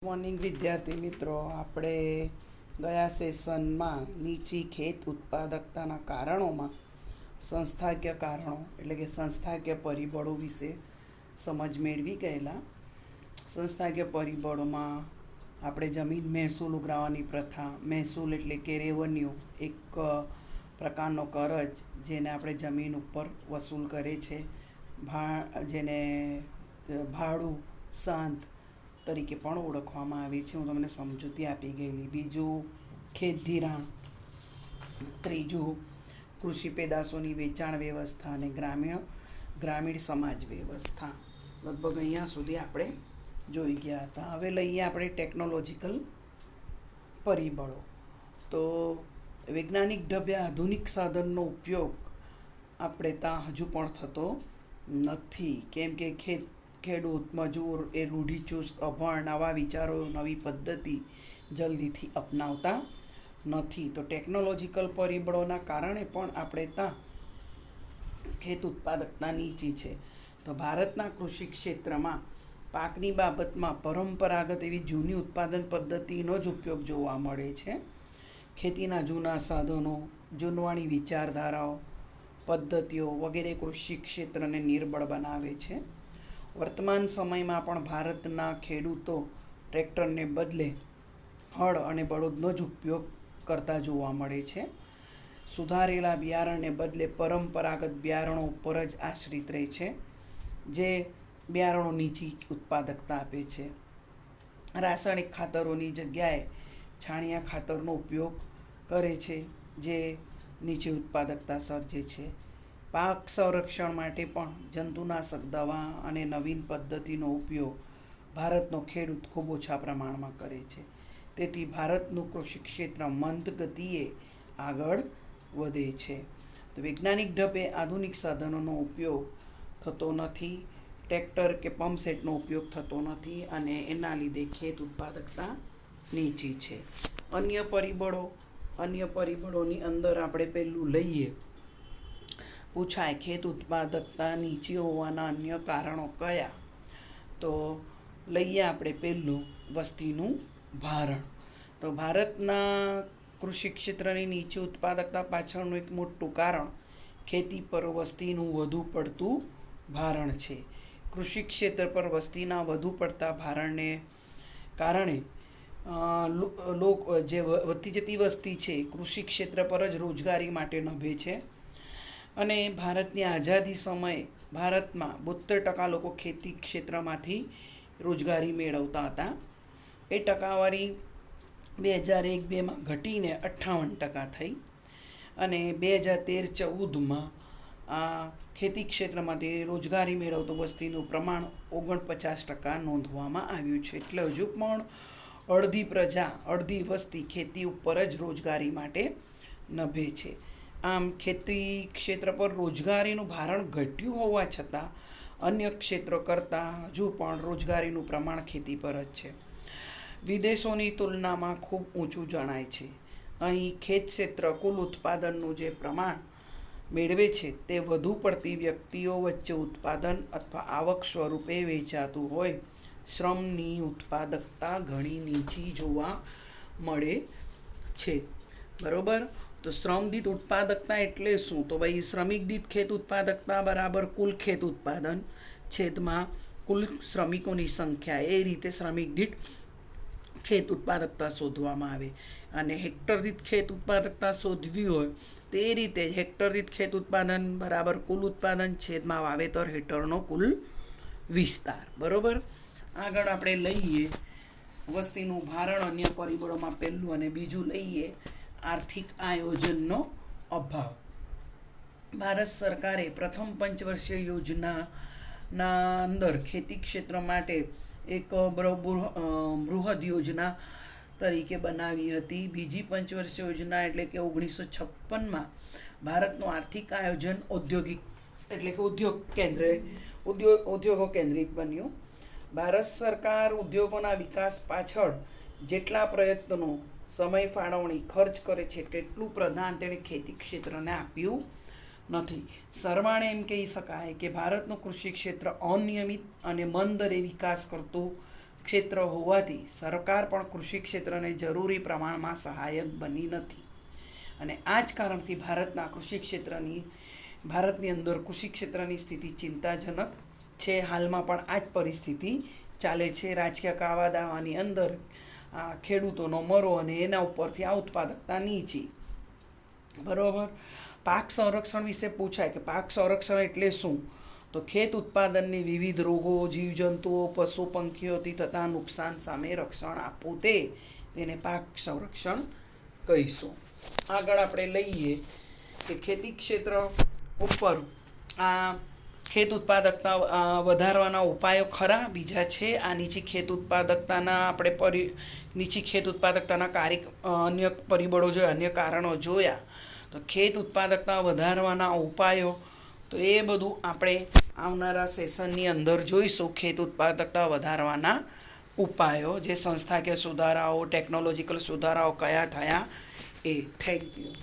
Morning વિદ્યાર્થી મિત્રો, આપણે ગયા સેશનમાં નીચી ખેત ઉત્પાદકતાના કારણોમાં સંસ્થાકીય કારણો એટલે કે સંસ્થાકીય પરિબળો વિશે સમજ મેળવી ગયેલા. સંસ્થાકીય પરિબળોમાં આપણે જમીન મહેસૂલ ઉઘરાવવાની પ્રથા, મહેસૂલ એટલે કે રેવન્યુ, એક પ્રકારનો કરજ જેને આપણે જમીન ઉપર વસૂલ કરે છે, જેને ભાડું શાંત તરીકે પણ ઓળખવામાં આવે છે. હું તમને સમજૂતી આપી ગયેલી. બીજું ખેત ધિરાણ, ત્રીજું કૃષિ પેદાશોની વેચાણ વ્યવસ્થા અને ગ્રામીણ સમાજ વ્યવસ્થા. લગભગ અહીંયા સુધી આપણે જોઈ ગયા હતા. હવે લઈએ આપણે ટેકનોલોજીકલ પરિબળો. તો વૈજ્ઞાનિક ઢબે આધુનિક સાધનનો ઉપયોગ આપણે ત્યાં હજુ પણ થતો નથી, કેમ કે ખેડૂત મજૂર એ રૂઢિચુસ્ત, અભણ, નવા વિચારો, નવી પદ્ધતિ જલ્દીથી અપનાવતા નથી. તો ટેકનોલોજીકલ પરિબળોના કારણે પણ આપણે ત્યાં ખેત ઉત્પાદકતા નીચી છે. તો ભારતના કૃષિ ક્ષેત્રમાં પાકની બાબતમાં પરંપરાગત એવી જૂની ઉત્પાદન પદ્ધતિનો જ ઉપયોગ જોવા મળે છે. ખેતીના જૂના સાધનો, જૂનવાણી વિચારધારાઓ, પદ્ધતિઓ વગેરે કૃષિ ક્ષેત્રને નિર્બળ બનાવે છે. વર્તમાન સમયમાં પણ ભારતના ખેડૂતો ટ્રેક્ટરને બદલે હળ અને બળદનો જ ઉપયોગ કરતા જોવા મળે છે. સુધારેલા બિયારણને બદલે પરંપરાગત બિયારણો ઉપર જ આશ્રિત રહે છે, જે બિયારણો નીચી ઉત્પાદકતા આપે છે. રાસાયણિક ખાતરોની જગ્યાએ છાણિયા ખાતરનો ઉપયોગ કરે છે, જે નીચી ઉત્પાદકતા સર્જે છે. પાક સંરક્ષણ માટે પણ જંતુનાશક દવા અને નવીન પદ્ધતિનો ઉપયોગ ભારતનો ખેડૂત ખૂબ ઓછા પ્રમાણમાં કરે છે. તેથી ભારતનું કૃષિ ક્ષેત્ર મંદ ગતિએ આગળ વધે છે. તો વૈજ્ઞાનિક ઢબે આધુનિક સાધનોનો ઉપયોગ થતો નથી, ટ્રેક્ટર કે પંપસેટનો ઉપયોગ થતો નથી, અને એના લીધે ખેત ઉત્પાદકતા નીચી છે. અન્ય પરિબળોની અંદર આપણે પહેલું લઈએ, પૂછાય ખેત ઉત્પાદકતા નીચી હોવાના અન્ય કારણો કયા? તો લઈએ આપણે પહેલું વસ્તીનું ભારણ. તો ભારતના કૃષિ ક્ષેત્રની નીચી ઉત્પાદકતા પાછળનું એક મોટું કારણ ખેતી પર વસ્તીનું વધુ પડતું ભારણ છે. કૃષિ ક્ષેત્ર પર વસ્તીના વધુ પડતા ભારણને કારણે જે વધતી જતી વસ્તી છે કૃષિ ક્ષેત્ર પર જ રોજગારી માટે નભે છે. અને ભારતની આઝાદી સમયે ભારતમાં 72% લોકો ખેતી ક્ષેત્રમાંથી રોજગારી મેળવતા હતા. એ ટકાવારી 2001-2માં ઘટીને 58% થઈ, અને 2013-14માં આ ખેતી ક્ષેત્રમાંથી રોજગારી મેળવતો વસ્તીનું પ્રમાણ 49% નોંધવામાં આવ્યું છે. એટલે હજુ પણ અડધી વસ્તી ખેતી ઉપર જ રોજગારી માટે નભે છે. આમ ખેતી ક્ષેત્ર પર રોજગારીનું ભારણ ઘટ્યું હોવા છતાં અન્ય ક્ષેત્રો કરતાં હજુ પણ રોજગારીનું પ્રમાણ ખેતી પર જ છે. વિદેશોની તુલનામાં ખૂબ ઊંચું જણાય છે. અહીં ખેત ક્ષેત્ર કુલ ઉત્પાદનનું જે પ્રમાણ મેળવે છે તે વધુ પડતી વ્યક્તિઓ વચ્ચે ઉત્પાદન અથવા આવક સ્વરૂપે વેચાતું હોય. શ્રમની ઉત્પાદકતા ઘણી નીચી જોવા મળે છે. બરોબર? તો શ્રમ દીઠ ઉત્પાદકતા એટલે શું? તો ભાઈ શ્રમિક દીઠ ખેત ઉત્પાદકતા બરાબર કુલ ખેત ઉત્પાદન છેદમાં કુલ શ્રમિકોની સંખ્યા. એ રીતે શ્રમિક દીઠ ખેત ઉત્પાદકતા શોધવામાં આવે. અને હેક્ટર દીઠ ખેત ઉત્પાદકતા શોધવી હોય તે રીતે હેક્ટર દીઠ ખેત ઉત્પાદન બરાબર કુલ ઉત્પાદન છેદમાં વાવેતર હેઠળનો કુલ વિસ્તાર. બરોબર? આગળ આપણે લઈએ વસ્તીનું ભારણ અન્ય પરિબળોમાં પહેલું, અને બીજું લઈએ આર્થિક આયોજનનો અભાવ. ભારત સરકારે પ્રથમ પંચવર્ષીય યોજનાના અંદર ખેતી ક્ષેત્ર માટે એક બૃહદ યોજના તરીકે બનાવી હતી. બીજી પંચવર્ષીય યોજના એટલે કે 1956માં ભારતનું આર્થિક આયોજન ઉદ્યોગો કેન્દ્રિત બન્યું. ભારત સરકાર ઉદ્યોગોના વિકાસ પાછળ જેટલા પ્રયત્નો, સમય ફાળવણી, ખર્ચ કરે છે તેટલું પ્રદાન તેણે ખેતી ક્ષેત્રને આપ્યું નથી. સરવાળે એમ કહી શકાય કે ભારતનું કૃષિ ક્ષેત્ર અનિયમિત અને મંદ દરે વિકાસ કરતું ક્ષેત્ર હોવાથી સરકાર પણ કૃષિ ક્ષેત્રને જરૂરી પ્રમાણમાં સહાયક બની નથી. અને આ જ કારણથી ભારતની અંદર કૃષિ ક્ષેત્રની સ્થિતિ ચિંતાજનક છે. હાલમાં પણ આ જ પરિસ્થિતિ ચાલે છે. રાજકીય કાવા દાવાની અંદર ખેડૂતોનો મરો અને એના ઉપરથી આ ઉત્પાદકતા નીચી. બરાબર. પાક સંરક્ષણ વિશે પૂછાય કે પાક સંરક્ષણ એટલે શું? તો ખેત ઉત્પાદનની વિવિધ રોગો, જીવજંતુઓ, પશુ પંખીઓથી થતા નુકસાન સામે રક્ષણ આપવું તેને પાક સંરક્ષણ કહીશું. આગળ આપણે લઈએ કે ખેતી ક્ષેત્ર ઉપર આ ખેત ઉત્પાદકતા વધારવાના ઉપાયો ખરા બીજા છે. આ નીચી ખેત ઉત્પાદકતાના નીચી ખેત ઉત્પાદકતાના અન્ય પરિબળો જોયા, અન્ય કારણો જોયા. તો ખેત ઉત્પાદકતા વધારવાના ઉપાયો તો એ બધું આપણે આવનારા સેશનની અંદર જોઈશું. ખેત ઉત્પાદકતા વધારવાના ઉપાયો, જે સંસ્થાકીય સુધારાઓ, ટેકનોલોજીકલ સુધારાઓ કયા થયા એ. Thank you.